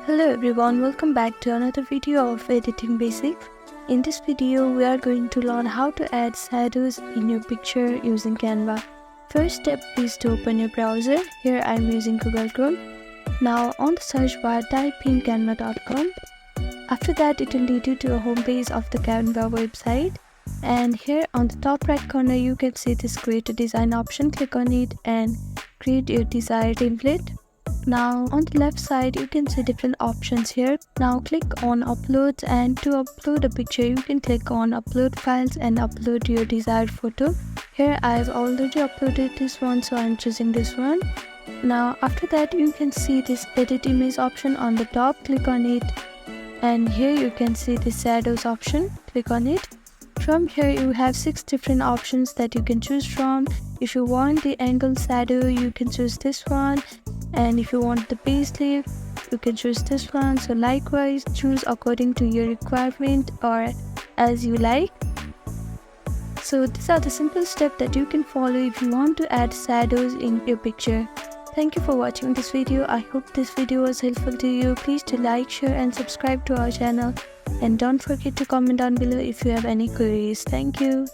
Hello everyone, welcome back to another video of Editing Basics. In this video, we are going to learn how to add shadows in your picture using Canva. First step is to open your browser. Here I am using Google Chrome. Now on the search bar, type in canva.com. After that, it will lead you to a home page of the Canva website. And here on the top right corner, you can see this create a design option. Click on it and create your desired template. Now on the left side you can see different options here. Now click on uploads, and to upload a picture you can click on upload files and upload your desired photo. Here I have already uploaded this one, so I'm choosing this one. Now after that you can see this edit image option on the top. Click on it, and here you can see the shadows option. Click on it. From here you have 6 different options that you can choose from. If you want the angle shadow, you can choose this one, and if you want the paisley, you can choose this one. So likewise, choose according to your requirement or as you like. So these are the simple steps that you can follow if you want to add shadows in your picture. Thank you for watching this video. I hope this video was helpful to you. Please do like, share and subscribe to our channel. And don't forget to comment down below if you have any queries. Thank you.